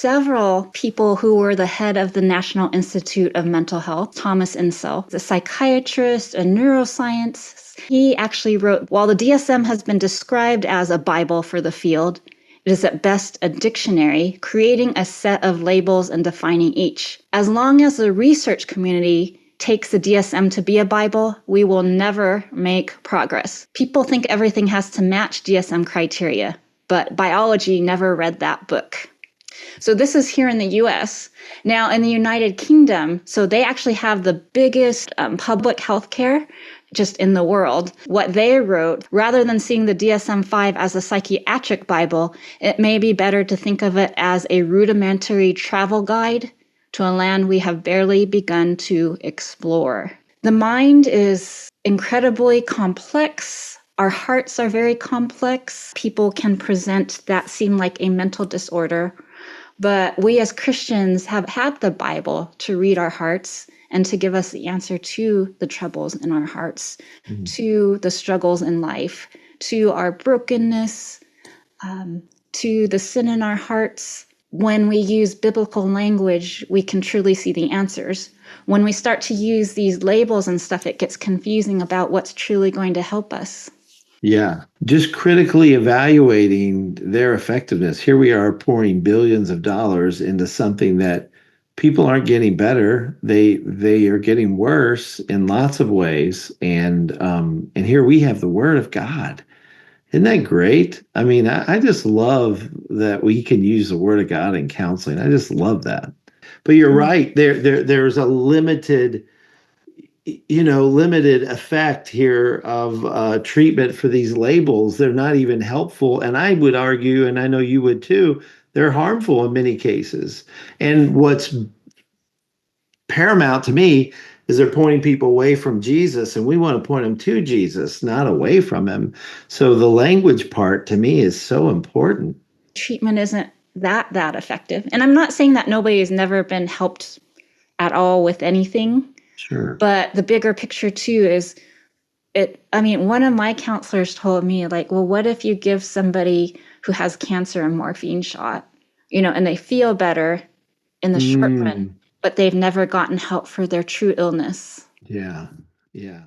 several people who were the head of the National Institute of Mental Health, Thomas Insel, a psychiatrist, a neuroscience. He actually wrote, while the DSM has been described as a Bible for the field, it is at best a dictionary, creating a set of labels and defining each. As long as the research community takes the DSM to be a Bible, we will never make progress. People think everything has to match DSM criteria, but biology never read that book. So this is here in the US. Now in the United Kingdom, so they actually have the biggest public health care just in the world. What they wrote, rather than seeing the DSM-5 as a psychiatric Bible, it may be better to think of it as a rudimentary travel guide to a land we have barely begun to explore. The mind is incredibly complex. Our hearts are very complex. People can present that seem like a mental disorder. But we as Christians have had the Bible to read our hearts and to give us the answer to the troubles in our hearts, to the struggles in life, to our brokenness, to the sin in our hearts. When we use biblical language, we can truly see the answers. When we start to use these labels and stuff, it gets confusing about what's truly going to help us. Yeah, just critically evaluating their effectiveness. Here we are pouring billions of dollars into something that people aren't getting better. They are getting worse in lots of ways. And here we have the Word of God. Isn't that great? I mean, I just love that we can use the Word of God in counseling. I just love that. But you're right. There's a limited effect here of treatment for these labels. They're not even helpful. And I would argue, and I know you would too, they're harmful in many cases. And what's paramount to me is they're pointing people away from Jesus, and we want to point them to Jesus, not away from him. So the language part to me is so important. Treatment isn't that effective. And I'm not saying that nobody has never been helped at all with anything. Sure. But the bigger picture too is one of my counselors told me, like, well, what if you give somebody who has cancer a morphine shot, and they feel better in the short run, but they've never gotten help for their true illness. Yeah. Yeah.